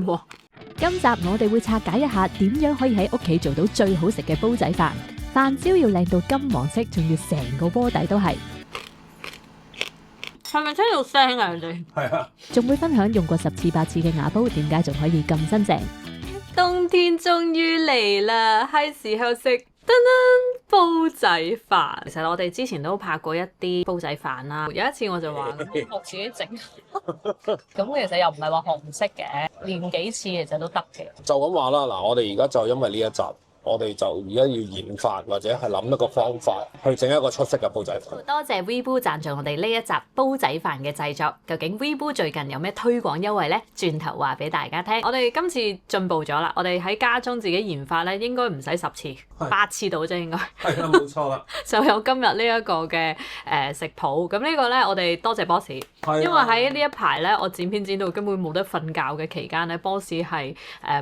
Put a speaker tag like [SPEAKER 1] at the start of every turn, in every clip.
[SPEAKER 1] 哇！今集我哋會拆解一下點樣可以喺屋企做到最好食嘅煲仔飯，飯焦要靚到金黃色，仲要成個鍋底都係。
[SPEAKER 2] 係咪聽到聲啊？你哋
[SPEAKER 3] 係啊，
[SPEAKER 1] 仲會分享用過10次8次嘅瓦煲點解仲可以咁新淨。
[SPEAKER 2] 冬天終於嚟啦，係時候食噔噔煲仔飯。其實我哋之前都拍過一啲煲仔飯啦。有一次我就話學自己整，咁其實又唔係話學唔識嘅，練幾次其實都得嘅。
[SPEAKER 3] 就咁話啦。嗱，我哋而家就因為呢一集，我哋就而家要研發或者係諗一個方法去整一個出色嘅煲仔飯。
[SPEAKER 2] 多謝 Weibo 贊助我哋呢一集煲仔飯嘅製作。究竟 Weibo 最近有咩推廣優惠呢？轉頭話俾大家聽。我哋今次進步咗啦，我哋喺家中自己研發咧，應該唔使10次，8次到啫應該。
[SPEAKER 3] 係啦，冇錯啦。
[SPEAKER 2] 就有今日呢一個嘅食譜。咁呢個咧，我哋多謝 Boss，因為喺呢一排咧，我剪片剪到根本冇得瞓覺嘅期間咧，Boss 係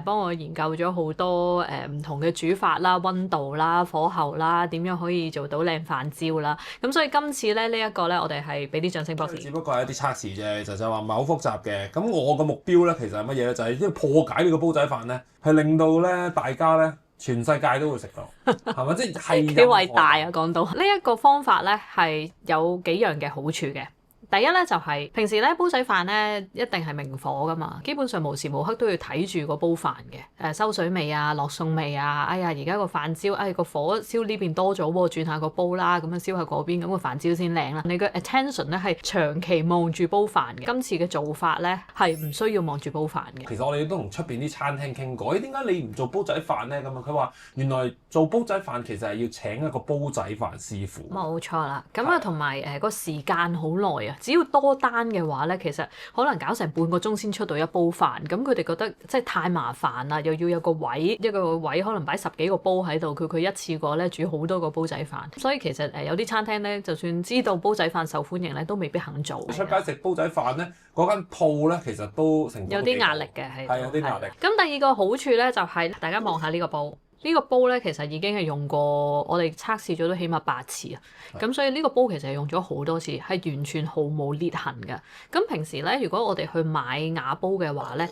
[SPEAKER 2] 幫我研究咗好多唔同嘅煮法啦、溫度啦、火候啦，點樣可以做到靚飯焦啦。咁所以今次咧呢一個咧，我哋係俾啲掌聲 Boss。
[SPEAKER 3] 只不過係一啲測試啫，就話唔係好複雜嘅。咁我個目標咧，其實係乜嘢咧？就係因為破解呢個煲仔飯咧，係令到咧大家咧全世界都會食到，係咪？即係幾
[SPEAKER 2] 偉大啊！講到呢一個方法咧，係有幾樣嘅好處嘅。第一咧就係平時咧煲仔飯咧一定係明火噶嘛，基本上無時無刻都要睇住個煲飯嘅，收水味啊、落餸味啊，哎呀而家個飯焦，個火燒呢邊多咗喎，轉下個煲啦，咁樣燒下嗰邊，咁個飯焦先靚啦。你嘅 attention 咧係長期望住煲飯嘅，今次嘅做法咧係唔需要望住煲飯嘅。
[SPEAKER 3] 其實我哋都同出邊啲餐廳傾過，點解你唔做煲仔飯咧？咁啊，佢話原來做煲仔飯其實係要請一個煲仔飯師傅。
[SPEAKER 2] 冇錯啦，咁啊同埋個時間好耐啊。只要多單嘅話咧，其實可能搞成半個鐘先出到一煲飯，咁佢哋覺得即係太麻煩啦，又要有個位，一個位可能擺10幾個煲喺度，佢一次過咧煮好多個煲仔飯，所以其實有啲餐廳咧，就算知道煲仔飯受歡迎咧，都未必肯做。
[SPEAKER 3] 出街食煲仔飯咧，嗰間鋪咧其實都成
[SPEAKER 2] 有啲壓力嘅，
[SPEAKER 3] 係有啲壓力。
[SPEAKER 2] 咁第二個好處咧就係大家望下呢個煲。呢個煲咧其實已經係用過，我哋測試咗都起碼8次啊。咁所以呢個煲其實係用咗好多次，係完全毫無裂痕嘅。咁平時咧，如果我哋去買瓦煲嘅話咧，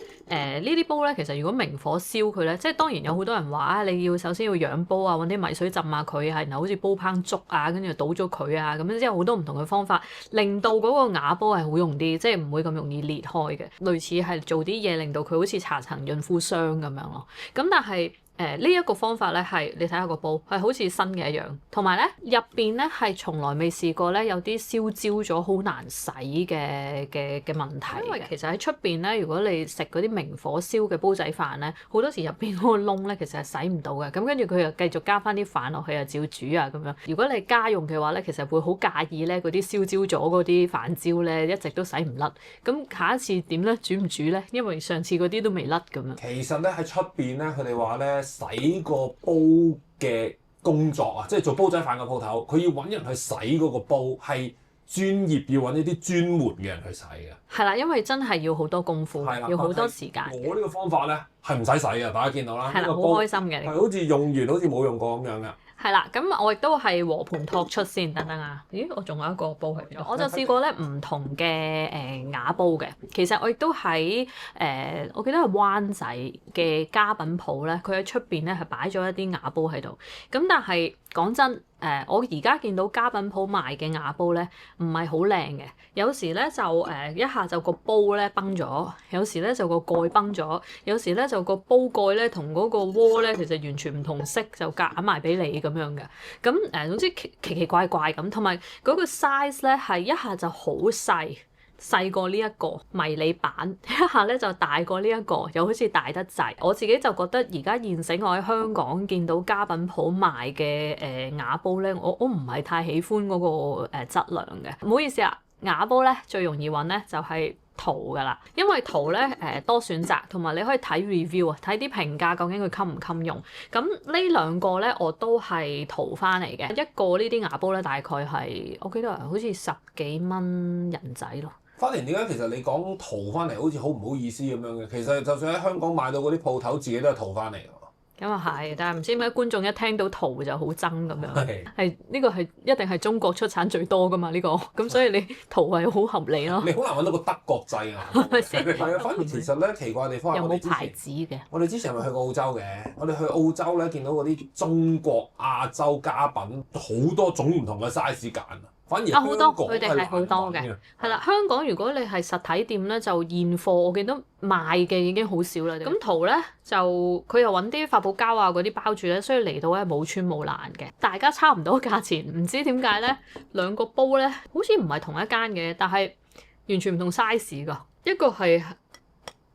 [SPEAKER 2] 呢啲煲咧其實如果明火燒佢咧，即係當然有好多人話啊，你要首先要養煲啊，揾啲米水浸下佢啊，然後好似煲烹粥啊，跟住倒咗佢啊，咁樣之後好多唔同嘅方法，令到嗰個瓦煲係好用啲，即係唔會咁容易裂開嘅。類似係做啲嘢令到佢好似搽層潤膚霜咁樣咯。咁但係呢一個方法咧係你睇下個煲係好似新嘅一樣，同埋咧入邊咧係從來未試過咧有啲燒焦咗好難洗嘅問題。因為其實喺出邊咧，如果你食嗰啲明火燒嘅煲仔飯咧，好多時入邊嗰個窿咧其實係洗唔到嘅。咁跟住佢又繼續加翻啲飯落去啊，照煮啊咁樣。如果你家用嘅話咧，其實會好介意咧嗰啲燒焦咗嗰啲飯焦咧一直都洗唔甩。咁下一次點咧？煮唔煮咧？因為上次嗰啲都未甩咁樣。
[SPEAKER 3] 其實咧喺出邊咧，佢哋話咧，洗個煲嘅工作啊，即係做煲仔飯嘅鋪頭，佢要揾人去洗嗰個煲，係專業要揾一啲專門嘅人去洗嘅。
[SPEAKER 2] 係啦，因為真係要好多功夫，要好多時間。
[SPEAKER 3] 我呢個方法咧係唔使洗嘅，大家見到啦。
[SPEAKER 2] 係啦，好開心嘅。
[SPEAKER 3] 係好似用完好似冇用過咁樣嘅。
[SPEAKER 2] 係啦，咁我亦都係和盤托出先，等等啊！咦，我仲有一個煲喺邊度？我就試過咧唔同嘅瓦煲嘅。其實我亦都喺我記得係灣仔嘅家品鋪咧，佢喺出邊咧係擺咗一啲瓦煲喺度。咁但係講真，我而家見到家品鋪賣嘅瓦煲咧，唔係好靚嘅。有時咧就一下就個煲咧崩咗，有時咧就個蓋崩咗，有時咧就個煲蓋咧同嗰個鍋咧其實完全唔同色，就夾埋俾你咁樣嘅。咁總之奇奇怪怪咁，同埋嗰個 size 咧係一下就好細過呢一個迷你版，一下咧就大過呢一個，又好似大得滯。我自己就覺得而家現成我喺香港見到家品鋪賣嘅瓦煲咧，我唔係太喜歡嗰個質量嘅。唔好意思啊，瓦煲咧最容易揾咧就係淘噶啦，因為淘咧多選擇，同埋你可以睇 review 啊，睇啲評價究竟佢襟唔襟用。咁呢兩個咧我都係淘翻嚟嘅，一個呢啲瓦煲咧大概係我記得好似10幾蚊人仔咯。
[SPEAKER 3] 花蓮點解其實你講淘翻嚟好似好唔好意思咁樣嘅？其實就算喺香港買到嗰啲鋪頭，自己都係淘翻嚟㗎。
[SPEAKER 2] 咁啊係，但係唔知點解觀眾一聽到圖就好憎咁樣，
[SPEAKER 3] 係
[SPEAKER 2] 係呢個係一定係中國出產最多噶嘛呢個，咁所以你圖係好合理咯。
[SPEAKER 3] 你好難揾到個德國製啊！
[SPEAKER 2] 係咪先
[SPEAKER 3] 係啊，反而其實咧奇怪地方係
[SPEAKER 2] 有冇牌
[SPEAKER 3] 我哋之前，
[SPEAKER 2] 子嘅？
[SPEAKER 3] 我哋之前係咪去過澳洲嘅？我哋去澳洲咧見到嗰啲中國亞洲家品好多種唔同嘅 size 揀啊！反而
[SPEAKER 2] 啊好多
[SPEAKER 3] 香港
[SPEAKER 2] 佢哋係好多嘅係啦，香港如果你係實體店咧，就現貨我見到賣嘅已經好少啦。咁圖咧就佢又揾啲發泡膠啊嗰啲包住咧，所以嚟到咧冇穿冇爛嘅，大家差唔多價錢，唔知點解咧兩個煲咧好似唔係同一間嘅，但係完全唔同 size 㗎，一個係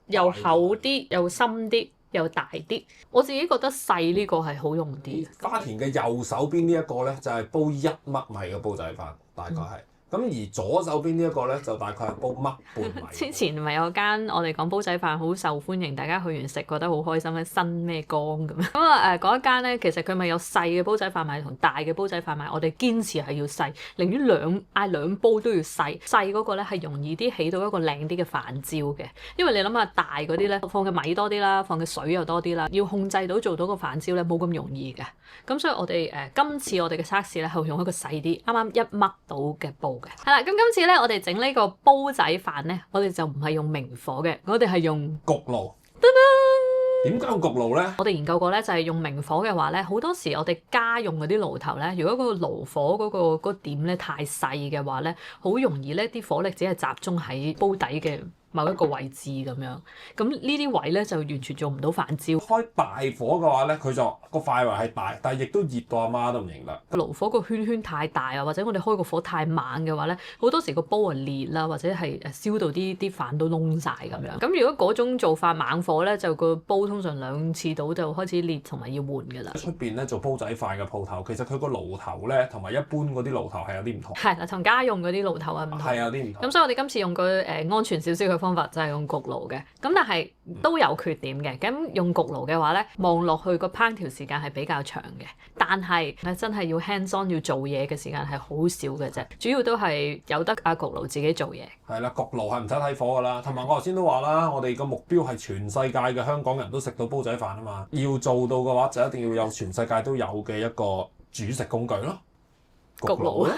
[SPEAKER 2] 又厚啲又深啲又大啲，我自己覺得細呢個係好用啲。
[SPEAKER 3] 花田嘅右手邊呢一個咧就係煲1粒米嘅煲仔飯，大概係。咁而左手邊呢一個咧就大概係煲1半米。
[SPEAKER 2] 之前咪有間我哋講煲仔飯好受歡迎，大家去完食覺得好開心咧，新咩江咁樣。咁啊嗰一間咧，其實佢咪有細嘅煲仔飯賣同大嘅煲仔飯賣，我哋堅持係要細，寧願嗌兩煲都要細。細嗰個咧係容易啲起到一個靚啲嘅飯焦嘅，因為你諗下大嗰啲咧放嘅米多啲啦，放嘅水又多啲啦，要控制到做到個飯焦咧冇咁容易嘅。咁所以我哋今次我哋嘅測試咧係用一個細啲，啱啱1麥到嘅煲。係啦，咁今次咧，我哋整呢個煲仔飯咧，我哋就唔係用明火嘅，我哋係用
[SPEAKER 3] 焗爐。點解用焗爐咧？
[SPEAKER 2] 我哋研究過咧，就係用明火嘅話咧，好多時我哋家用嗰啲爐頭咧，如果個爐火嗰個點咧太細嘅話咧，好容易咧啲火力只係集中喺煲底嘅某一個位置咁樣，咁呢啲位咧就完全做唔到飯焦。
[SPEAKER 3] 開大火嘅話咧，佢就個範圍係大，但係亦都熱到阿媽都唔認得。
[SPEAKER 2] 爐火個圈圈太大啊，或者我哋開個火太猛嘅話咧，好多時個煲啊裂啦，或者係燒到啲飯都燶晒咁樣。咁如果嗰種做法猛火咧，就個煲通常2次到就開始裂同埋要換㗎啦。
[SPEAKER 3] 出邊咧做煲仔飯嘅鋪頭，其實佢個爐頭咧同埋一般嗰啲爐頭係有啲唔同。
[SPEAKER 2] 係啦，同家用嗰啲爐頭係唔同。
[SPEAKER 3] 係有啲唔同。
[SPEAKER 2] 咁所以我哋今次用個安全少少嘅方法就係用焗爐嘅，咁但係都有缺點嘅。咁用焗爐嘅話咧，望落去個烹調時間係比較長嘅，但係真係要 hands on 要做嘢嘅時間係好少嘅啫。主要都係由得焗爐自己做嘢。
[SPEAKER 3] 係啦，焗爐係唔使睇火㗎啦。同埋我頭先都話啦，我哋個目標係全世界嘅香港人都食到煲仔飯啊嘛。要做到嘅話，就一定要有全世界都有嘅一個煮食工具咯。
[SPEAKER 2] 焗爐咧，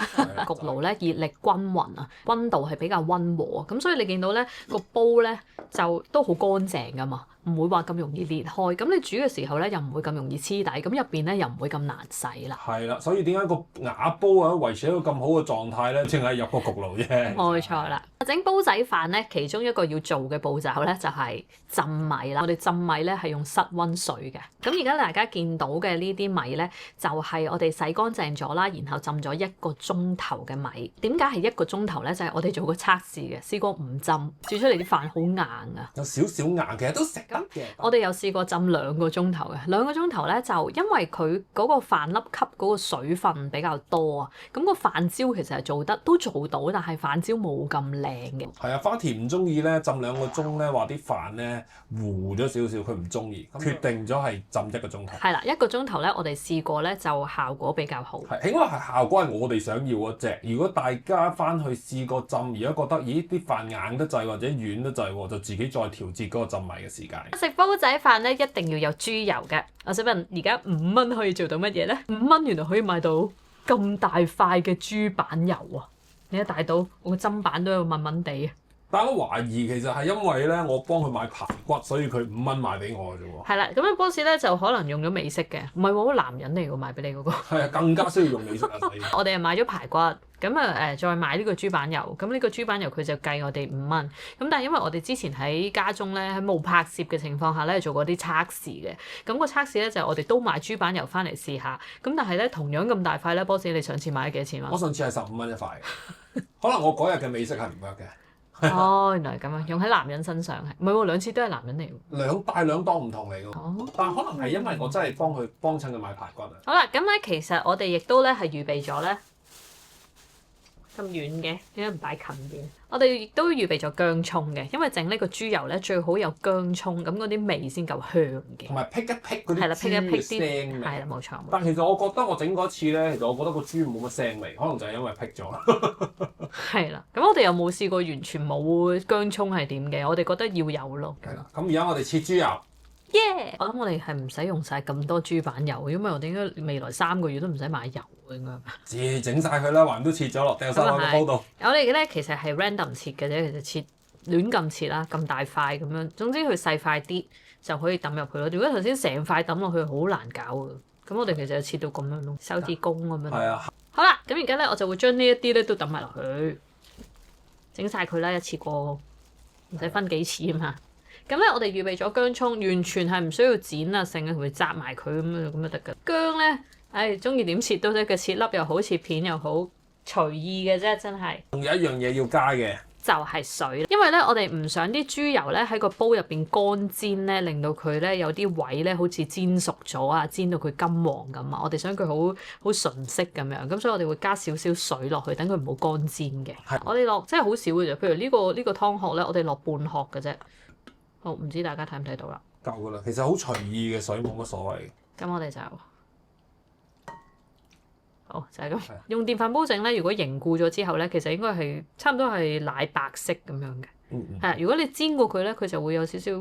[SPEAKER 2] 焗爐咧熱力均勻啊，溫度係比較溫和啊，咁所以你見到咧個煲咧就都好乾淨噶嘛，唔會話咁容易裂開。咁你煮嘅時候咧又唔會咁容易黐底，咁入邊咧又唔會咁難洗啦。
[SPEAKER 3] 係啦，所以點解個瓦煲啊維持一個咁好嘅狀態咧，淨係入個焗爐啫。
[SPEAKER 2] 冇錯啦。整煲仔飯咧，其中一個要做嘅步驟咧就係浸米啦。我哋浸米咧係用室溫水嘅。咁而家大家見到嘅呢啲米咧，就係我哋洗乾淨咗啦，然後浸咗1個鐘頭嘅米。點解係1個鐘頭咧？就係我哋做過測試嘅，試過唔浸煮出嚟啲飯好硬啊。
[SPEAKER 3] 有少少硬，其實都食得嘅。
[SPEAKER 2] 我哋有試過浸2個鐘頭嘅，2個鐘頭咧就因為佢嗰個飯粒吸嗰個水分比較多啊，咁個飯焦其實係做得都做到，但係飯焦冇咁靚嘅。
[SPEAKER 3] 係啊，花田唔中意咧浸2個鐘咧，話啲飯咧糊咗少少，佢唔中意，決定咗係浸1個鐘頭。
[SPEAKER 2] 係啦，1個鐘頭咧，我哋試過咧就效果比較好。
[SPEAKER 3] 係，起碼係效果係我哋想要嗰隻。如果大家翻去試過浸，而家覺得咦啲飯硬得滯或者軟得滯，就自己再調節嗰個浸米嘅時間。
[SPEAKER 2] 食煲仔飯咧一定要有豬油嘅。我想問而家5蚊可以做到乜嘢咧？5蚊原來可以買到咁大塊嘅豬板油啊！你一大到我個砧板都有問問地啊！
[SPEAKER 3] 但係我懷疑其實係因為咧，我幫佢買排骨，所以佢5蚊賣俾我嘅啫喎。
[SPEAKER 2] 係啦，咁樣 boss 咧就可能用咗美式嘅，唔係喎，個男人嚟㗎賣俾你嗰個。
[SPEAKER 3] 係啊，更加需要用美式啊！所以
[SPEAKER 2] 我哋係買咗排骨，咁再買呢個豬板油，咁呢個豬板油佢就計我哋5蚊。咁但係因為我哋之前喺家中咧喺冇拍攝嘅情況下咧做過啲測試嘅，咁個測試咧就係我哋都買豬板油翻嚟試下。咁但係咧同樣咁大塊咧 boss 你上次買咗幾多錢啊？
[SPEAKER 3] 我上次係15蚊一塊，可能我嗰日嘅美式係唔 work 嘅。
[SPEAKER 2] 哦，原來係咁樣，用喺男人身上係，唔係喎，2次都係男人嚟喎。
[SPEAKER 3] 大兩檔唔同嚟㗎。
[SPEAKER 2] 哦，
[SPEAKER 3] 但係可能係因為我真係幫襯佢買排骨啊。
[SPEAKER 2] 好啦，咁咧其實我哋亦都咧係預備咗咧咁遠嘅，點解唔擺近啲？我哋亦都預備咗薑葱嘅，因為整呢個豬油咧最好有薑葱，咁嗰啲味先夠香嘅。
[SPEAKER 3] 同埋辟一辟嗰啲
[SPEAKER 2] 係啦，辟一辟啲
[SPEAKER 3] 腥味。
[SPEAKER 2] 係啦，冇錯。
[SPEAKER 3] 但其實我覺得我整嗰次咧，其實我覺得個豬冇乜腥味，可能就係因為辟咗。
[SPEAKER 2] 係啦，咁我哋又冇試過完全冇薑葱係點嘅，我哋覺得要有咯。
[SPEAKER 3] 係啦，咁而家我哋切豬油，
[SPEAKER 2] 耶！我諗我哋係唔使用晒咁多豬板油，因為我哋應該未來3個月都唔使買油嘅應該。
[SPEAKER 3] 自整晒佢啦，橫都切咗落，掉晒落個煲度。
[SPEAKER 2] 我哋咧其實係 random 切嘅啫，其實切亂咁切啦，咁大塊咁樣。總之佢細塊啲就可以抌入去咯。如果頭先成塊抌落去，好難搞嘅。咁我哋其實就切到咁樣咯，手指公咁樣。
[SPEAKER 3] 係啊。
[SPEAKER 2] 好啦，咁而家咧我就會將呢一啲咧都抌埋落去，整晒佢啦，一次過，唔使分幾次啊嘛。咁咧我哋預備咗薑葱，完全係唔需要剪啊，成日同佢紮埋佢咁就得㗎。薑咧，中意點切都得嘅，切粒又好，切片又好，隨意嘅啫，真係。
[SPEAKER 3] 仲有一樣嘢要加嘅，
[SPEAKER 2] 就係水，因為咧我哋唔想啲豬油咧喺個煲入邊乾煎咧，令到佢咧有啲位咧好似煎熟咗啊，煎到佢金黃咁啊。我哋想佢好純色咁樣，咁所以我哋會加少少水落去，等佢唔好乾煎嘅。我哋落真係好少嘅啫，譬如呢個湯殼咧，我哋落半殼嘅啫。好，唔知大家睇唔睇到啦？
[SPEAKER 3] 夠噶啦，其實好隨意嘅水冇乜所謂。
[SPEAKER 2] 咁我哋就好就係咁。用電飯煲整咧，如果凝固咗之後咧，其實應該係差唔多係奶白色咁樣嘅。係，如果你煎過佢咧，佢就會有少少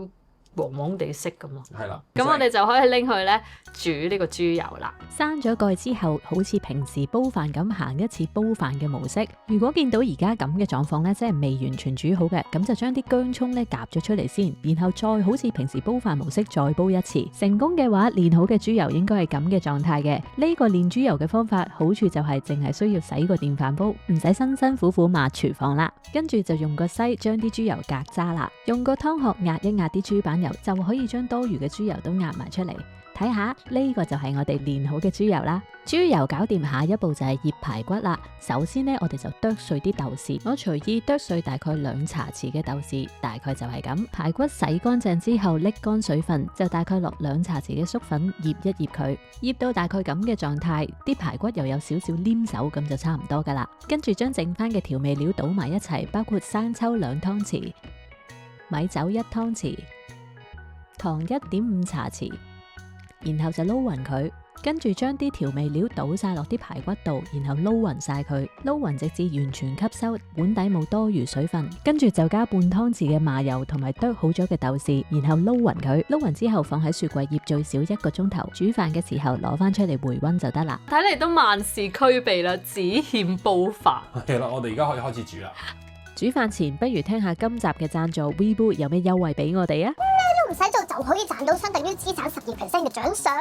[SPEAKER 2] 黃黃地色咁咯。
[SPEAKER 3] 係啦，
[SPEAKER 2] 咁我哋就可以拎去咧煮呢個豬油啦。
[SPEAKER 1] 閂咗蓋之後，好似平時煲飯咁行一次煲飯嘅模式。如果見到而家咁嘅狀況咧，即係未完全煮好嘅，咁就將啲薑葱咧夾咗出嚟先，然後再好似平時煲飯模式再煲一次。成功嘅話，煉好嘅豬油應該係咁嘅狀態嘅。呢個煉豬油嘅方法好處就係淨係需要洗個電飯煲，唔使辛辛苦苦抹廚房啦。跟住就用個篩將啲豬油隔渣啦，用個湯殼壓一壓啲豬板油，就可以將多餘嘅豬油都壓埋出嚟。睇下呢個就係我哋煉好嘅豬油啦。豬油搞掂，下一步就係醃排骨啦。首先呢，我哋就剁碎啲豆豉，我隨意剁碎大概2茶匙嘅豆豉，大概就係咁。排骨洗乾淨之後，瀝乾水分，就大概落2茶匙嘅粟粉，醃一醃佢，醃到大概咁嘅狀態，啲排骨又有少少黏手，咁就差唔多噶啦。跟住將剩翻嘅調味料倒埋一齊，包括生抽2湯匙、米酒1湯匙、糖1.5茶匙。然後就撈勻佢，跟住將啲調味料倒晒落啲排骨度，然後撈勻晒佢，撈勻直至完全吸收，碗底冇多餘水分。跟住就加半湯匙嘅麻油同埋剁好咗嘅豆豉，然後撈勻佢，撈勻之後放喺雪櫃醃最少1個鐘頭。煮飯嘅時候攞翻出嚟回溫就得啦。
[SPEAKER 2] 睇嚟都萬事俱備啦，只欠煲飯。
[SPEAKER 3] 係啦，我哋而家可以開始煮啦。
[SPEAKER 1] 煮飯前不如聽下今集嘅贊助 Weibo 有咩優惠俾我哋啊？
[SPEAKER 4] 唔使做就可以賺到相等於資產12%嘅獎賞。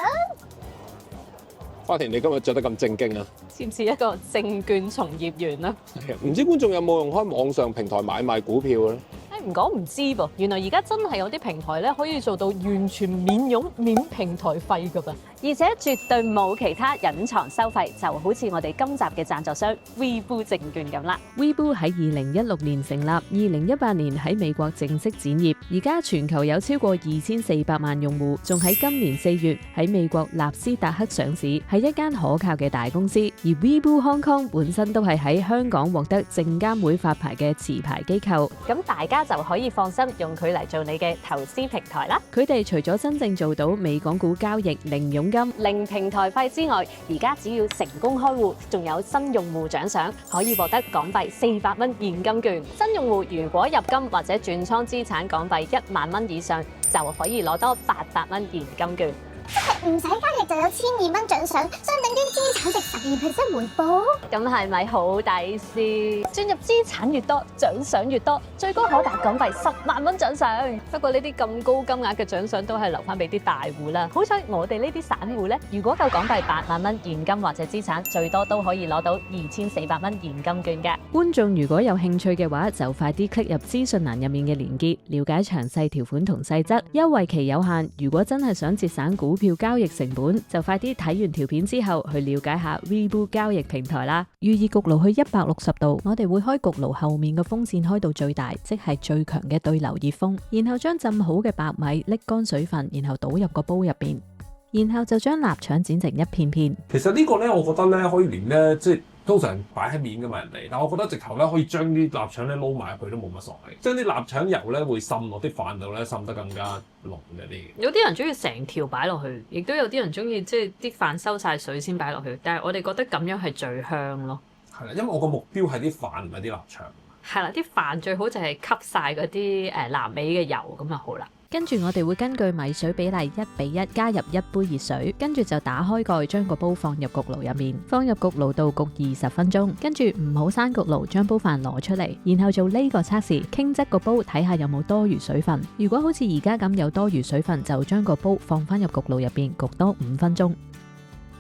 [SPEAKER 5] 花田，你今日着得咁正經啊？
[SPEAKER 2] 似唔似一個證券從業員啊？
[SPEAKER 5] 係啊，唔知觀眾有冇用開網上平台買賣股票咧？
[SPEAKER 2] 唔講唔知噃，原來而家真係有啲平台咧可以做到完全免佣免平台費噶噃，
[SPEAKER 6] 而且絕對冇其他隱藏收費，就好似我哋今集嘅贊助商 Weibo 證券咁啦。
[SPEAKER 1] Weibo 喺2016年成立，2018年喺美國正式展業，而家全球有超過2400萬用戶，仲喺今年4月喺美國納斯達克上市，係一間可靠嘅大公司。而 Weibo Hong Kong 本身都係喺香港獲得證監會發牌嘅持牌機構，
[SPEAKER 6] 咁大家就可以放心用佢嚟做你嘅投資平台啦。
[SPEAKER 1] 佢哋除咗真正做到美港股交易零佣金、
[SPEAKER 6] 零平台費之外，而家只要成功開戶，仲有新用戶獎賞，可以獲得港幣400蚊現金券。新用戶如果入金或者轉倉資產港幣1萬蚊以上，就可以攞多800蚊現金券。
[SPEAKER 4] 即係唔使交易就有1200蚊獎賞，相等於資產值12%回報。
[SPEAKER 6] 咁係咪好抵先？進入資產越多，獎賞越多，最高可達港幣10萬蚊獎賞。
[SPEAKER 2] 不過呢啲咁高金額嘅獎賞都係留翻俾啲大戶啦。
[SPEAKER 6] 好彩我哋呢啲散戶呢，如果夠港幣8萬蚊現金或者資產，最多都可以攞到2400蚊現金券嘅。
[SPEAKER 1] 觀眾如果有興趣嘅話，就快啲 click 入資訊欄入面嘅連結，了解詳細條款同細則。優惠期有限，如果真係想節省股票交易成本，就快啲睇完條片之後去了解下 Weibo 交易平台啦。預熱焗爐去160度，我哋會開焗爐後面嘅風扇開到最大，即係最強嘅對流熱風。然後將浸好嘅白米瀝乾水分，然後倒入個煲入邊，然後就將臘腸剪成一片片。
[SPEAKER 3] 其實呢個咧，我覺得咧可以連咧即係。通常擺喺面㗎嘛人哋，但我覺得直頭咧可以將啲臘腸咧撈埋入去都冇乜所謂，將啲臘腸油咧會滲落啲飯度咧，滲得更加濃嘅啲。
[SPEAKER 2] 有啲人中意成條擺落去，亦都有啲人中意即係啲飯收晒水先擺落去，但係我哋覺得咁樣係最香咯。
[SPEAKER 3] 係啦，因為我個目標係啲飯唔係啲臘腸。
[SPEAKER 2] 係啦，啲飯最好就係吸晒嗰啲南美嘅油咁就好啦。
[SPEAKER 1] 跟住我哋會根據米水比例1:1加入1杯熱水，跟住就打開蓋，將個煲放入焗爐入面，放入焗爐度焗20分鐘，跟住唔好閂焗爐，將煲飯攞出嚟，然後做呢個測試，傾側個煲睇下有冇多餘水分。如果好似而家咁有多餘水分，就將個煲放翻入焗爐入邊焗多5分鐘。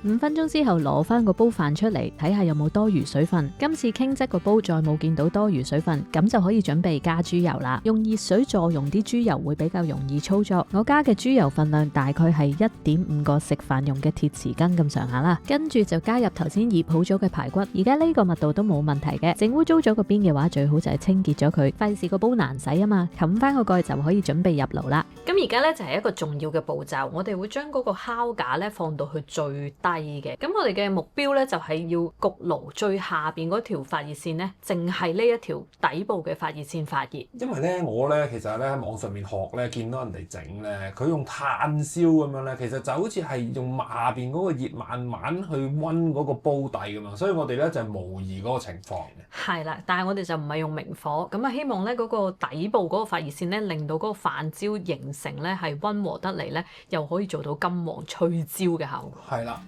[SPEAKER 1] 5分鐘之後攞翻個煲飯出嚟，睇下有冇多餘水分。今次傾側個煲再冇見到多餘水分，咁就可以準備加豬油啦。用熱水助溶啲豬油會比較容易操作。我加嘅豬油份量大概係1.5個食飯用嘅鐵匙羹咁上下啦。跟住就加入頭先醃好咗嘅排骨，而家呢個密度都冇問題嘅。整污糟咗個邊嘅話，最好就係清潔咗佢，費事個煲難洗啊嘛。冚翻個蓋就可以準備入爐啦。
[SPEAKER 2] 咁而家咧就係一個重要嘅步驟，我哋會將嗰個烤架咧放到去最低嘅。咁我哋嘅目標咧就係要焗爐最下邊嗰條發熱線咧，淨係呢一條底部嘅發熱線發熱。
[SPEAKER 3] 因為咧我咧其實咧喺網上面學咧，見到人哋整咧，佢用炭燒咁樣咧，其實就好似係用下邊嗰個熱慢慢去溫嗰個煲底㗎嘛，所以我哋咧就係模擬嗰個情況嘅。
[SPEAKER 2] 係啦，但係我哋就唔係用明火，咁啊希望咧嗰個底部嗰個發熱線咧，令到嗰個飯焦形成咧係溫和得嚟咧，又可以做到金黃脆焦嘅效果。
[SPEAKER 3] 係啦。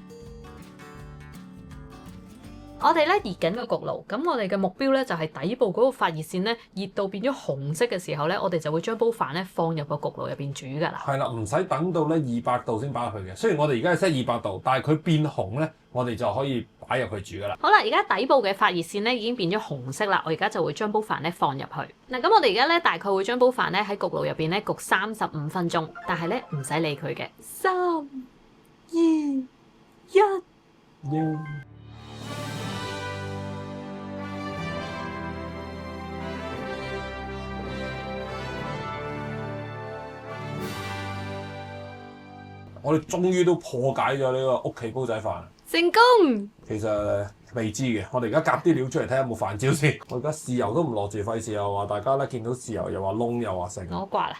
[SPEAKER 2] 我哋咧熱緊個焗爐，咁我哋嘅目標咧就係底部嗰個發熱線咧熱到變咗紅色嘅時候咧，我哋就會將煲飯咧放入個焗爐入邊煮㗎啦。
[SPEAKER 3] 係啦，唔使等到咧200度先擺入去嘅。雖然我哋而家係 set 200度，但係佢變紅咧，我哋就可以擺入去煮㗎啦。
[SPEAKER 2] 好啦，而家底部嘅發熱線咧已經變咗紅色啦，我而家就會將煲飯咧放入去。嗱，咁我哋而家咧大概會將煲飯咧喺焗爐入邊咧焗35分鐘，但係咧唔使理佢嘅。3、2、1。
[SPEAKER 3] 我哋終於都破解咗呢個屋企煲仔飯，
[SPEAKER 2] 成功！
[SPEAKER 3] 其實未知嘅，我哋而家夾啲料出嚟睇下有冇飯焦先。我而家豉油都唔落住，費事又話大家咧見到豉油又話燶又話剩。
[SPEAKER 2] 我刮啦。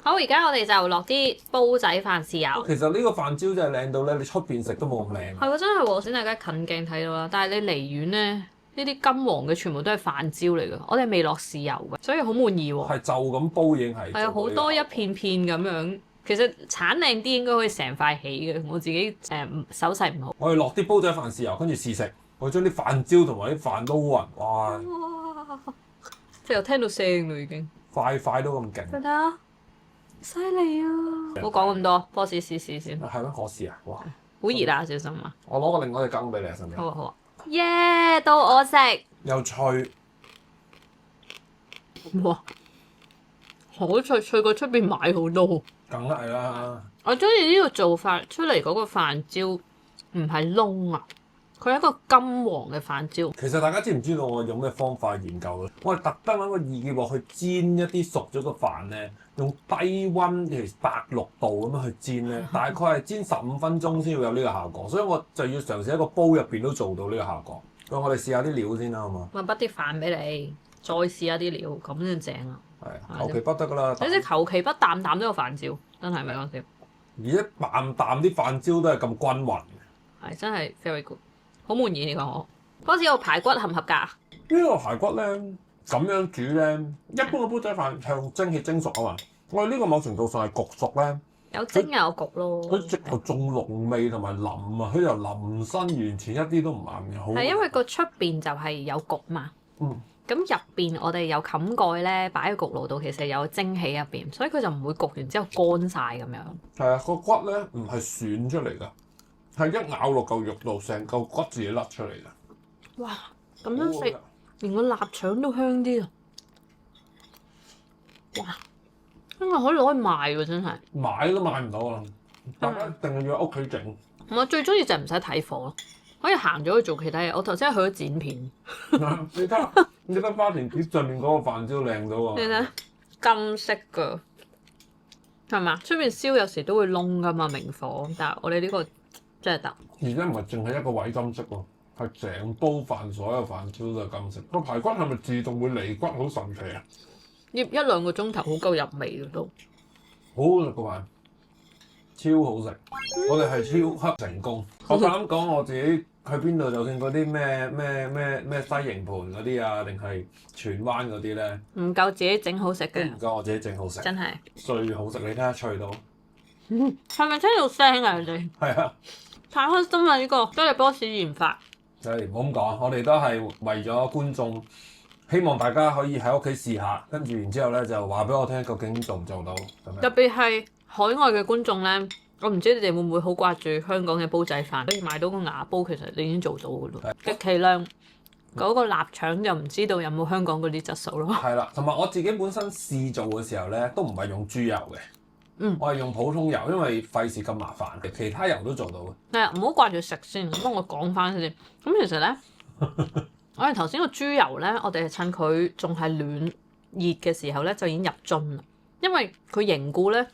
[SPEAKER 2] 好，而家我哋就落啲煲仔飯豉油。
[SPEAKER 3] 其實呢個飯焦真係靚到咧，你出邊食都冇咁靚。
[SPEAKER 2] 係喎，真係喎！先大家近鏡睇到啦，但係你離遠咧，呢啲金黃嘅全部都係飯焦嚟嘅，我哋未落豉油嘅，所以好滿意喎。
[SPEAKER 3] 係就咁煲已經係。
[SPEAKER 2] 係啊，好多一片片咁樣。其實鏟靚啲應該可以成塊起嘅，我自己手勢唔好。
[SPEAKER 3] 我哋落啲煲仔飯豉油，跟住試食。我將啲飯焦同埋啲飯撈勻，哇！
[SPEAKER 2] 哇！即係又聽到聲啦已經。
[SPEAKER 3] 塊塊都咁勁。
[SPEAKER 2] 得得。犀利啊！唔好講咁多，波士試試先。
[SPEAKER 3] 係咩？可試啊！哇！
[SPEAKER 2] 好熱啊，小心啊！
[SPEAKER 3] 我攞個另外一隻羹俾你啊，順便。
[SPEAKER 2] 好啊好啊。耶！到我食。
[SPEAKER 3] 又脆。
[SPEAKER 2] 哇！好脆，脆過出邊買好多。
[SPEAKER 3] 梗係啦。
[SPEAKER 2] 我中意呢個做法，出嚟嗰個飯焦唔係燶啊，佢係一個金黃嘅飯焦。
[SPEAKER 3] 其實大家知唔知道我用咩方法研究嘅？我係特登揾個二結鑊去煎一啲熟咗嘅飯咧，用低溫譬如86度咁樣去煎咧，大概係煎15分鐘先會有呢個效果。所以我就要嘗試喺個煲入邊都做到呢個效果。咁我哋試下啲料先啦，好嘛？
[SPEAKER 2] 我畢啲飯俾你，再試下啲料，咁先正啊！
[SPEAKER 3] 係求其不得㗎啦。
[SPEAKER 2] 你啲求其不啖啖都有飯焦，真係咪講笑？
[SPEAKER 3] 而一啖啖啲飯焦都係咁均勻。
[SPEAKER 2] 係真係 very good， 好滿意呢個我。嗰次個排骨合唔合格啊？
[SPEAKER 3] 呢個排骨咧咁樣煮咧，一般嘅煲仔飯向蒸汽蒸熟啊嘛。我哋呢個某程度上係焗熟咧，
[SPEAKER 2] 有蒸又有焗咯。
[SPEAKER 3] 佢直頭仲濃味同埋腍啊，佢又腍身，完全一啲都唔硬嘅，好。
[SPEAKER 2] 係因為個出邊就係有焗嘛。
[SPEAKER 3] 嗯。
[SPEAKER 2] 咁入邊我哋有冚蓋咧，擺喺焗爐度，其實有蒸氣入邊，所以佢就唔會焗完之後乾晒咁樣。
[SPEAKER 3] 係啊，個骨咧唔係選出嚟㗎，係一咬落嚿肉度，成嚿骨自己甩出嚟㗎。
[SPEAKER 2] 哇！咁樣食，連個臘腸都香啲啊！哇！真係可以攞去賣喎，真係。買
[SPEAKER 3] 都買唔到啊！大家一定要喺屋企整。
[SPEAKER 2] 我最中意就係唔使睇火咯，可以行咗去做其他嘢。我頭先去咗剪片。
[SPEAKER 3] 你睇花田碟上面嗰個飯焦靚到啊！
[SPEAKER 2] 你睇金色㗎，係嘛？出邊燒有時都會燶㗎嘛，明火。但係我哋呢個真係得。
[SPEAKER 3] 而家唔係淨係一個位金色喎，係成煲飯所有飯焦都係金色。個排骨係咪自動會離骨好神奇啊？
[SPEAKER 2] 醃1-2個鐘頭好夠入味嘅都。
[SPEAKER 3] 好好食個飯，超好食。我哋係超級成功。我夠膽講我自己去邊度，就算嗰啲咩西營盤嗰啲啊，定係荃灣嗰啲咧，
[SPEAKER 2] 唔夠自己整好食
[SPEAKER 3] 都
[SPEAKER 2] 嘅，
[SPEAKER 3] 唔夠我自己整好食。
[SPEAKER 2] 真係。
[SPEAKER 3] 最好食，你睇下脆到。
[SPEAKER 2] 係咪聽到聲啊？你哋
[SPEAKER 3] 係啊，
[SPEAKER 2] 太開心啦！呢個都係 boss 研發。
[SPEAKER 3] 係唔好咁講，我哋都係為咗觀眾，希望大家可以喺屋企試下，跟住然之後咧就話俾我聽，究竟做唔做到咁樣。
[SPEAKER 2] 特別係海外嘅觀眾咧，我唔知你哋會唔會好掛住香港嘅煲仔飯，可以買到個牙煲，其實你已經做到嘅咯。極其量嗰個臘腸就唔知道有冇香港嗰啲質素咯。
[SPEAKER 3] 係啦，同埋我自己本身試做嘅時候咧，都唔係用豬油嘅。我係用普通油，因為費事咁麻煩。其他油都做到嘅。
[SPEAKER 2] 係唔好掛住食先，幫我講翻先。咁其實咧，我哋頭先個豬油咧，我哋係趁佢仲係暖熱嘅時候咧，就已經入樽啦。因為佢凝固咧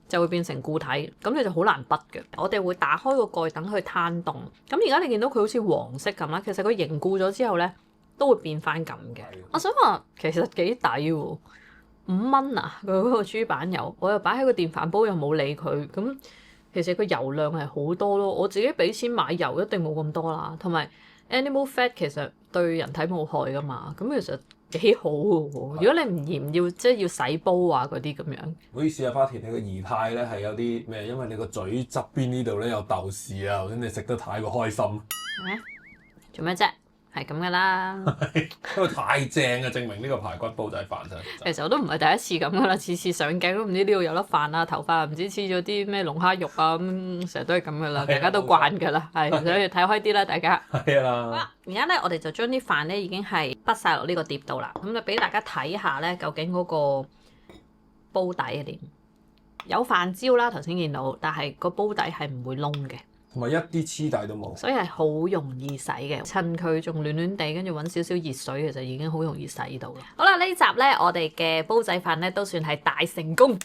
[SPEAKER 2] 就會變成固體，咁你就好難滗嘅。我哋會打開個蓋等佢攤凍。咁而家你見到佢好似黃色咁啦，其實佢凝固咗之後咧都會變翻咁嘅。我想話其實幾抵喎。5蚊啊！佢嗰個豬板油，我又擺喺個電飯煲又冇理佢，咁其實個油量係好多咯。我自己俾錢買油一定冇咁多啦，同埋 animal fat 其實對人體冇害噶嘛，咁其實幾好嘅喎。如果你唔嫌要洗煲啊嗰啲咁樣，
[SPEAKER 3] 唔好意思啊，花田，你個儀態咧係有啲咩？因為你個嘴側邊呢度咧有豆豉啊，頭先你食得太過開心。
[SPEAKER 2] 做咩啫？係咁噶啦，
[SPEAKER 3] 因為太正啊，證明呢個排骨煲仔飯真係。
[SPEAKER 2] 其實我都唔係第一次咁噶啦，次次上鏡都唔知呢度有粒飯啊，頭髮唔知黐咗啲咩龍蝦肉啊，咁成日都係咁噶啦，大家都慣噶啦，係所以睇開啲啦，大家。
[SPEAKER 3] 係啦。
[SPEAKER 2] 而家咧，我哋就將啲飯咧已經係滗晒落呢個碟度啦，咁就俾大家睇下咧，究竟嗰個煲底係點？有飯焦啦，頭先見到，但係個煲底係唔會燶嘅。
[SPEAKER 3] 同埋一啲黐底都冇，
[SPEAKER 2] 所以係好容易洗嘅。趁佢仲暖暖地，跟住揾少少熱水，其實已經好容易洗到啦。好啦，呢集呢，我哋嘅煲仔飯呢都算係大成功。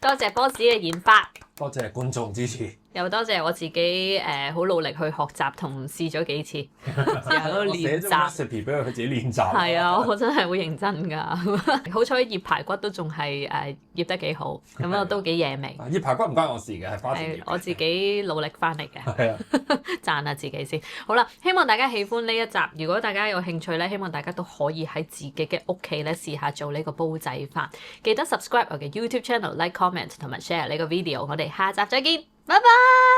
[SPEAKER 2] 多謝 boss 嘅研發，
[SPEAKER 3] 多謝觀眾支持，
[SPEAKER 2] 又多謝我自己好努力去學習同試咗幾次，試下嗰個練習。
[SPEAKER 3] recipe 俾佢自己練習。
[SPEAKER 2] 係啊，我真係好認真㗎。好彩醃排骨都仲係醃得幾好，咁我都幾惹味。
[SPEAKER 3] 醃排骨唔關我事嘅，係花田醃嘅。
[SPEAKER 2] 我自己努力翻嚟嘅。
[SPEAKER 3] 係啊，
[SPEAKER 2] 讚下自己先。好啦，希望大家喜歡呢一集。如果大家有興趣咧，希望大家都可以喺自己嘅屋企咧試下做呢個煲仔飯。記得 subscribe 我嘅 YouTube channel、like、comment 同埋 share 呢個 video。我哋下集再見，拜拜。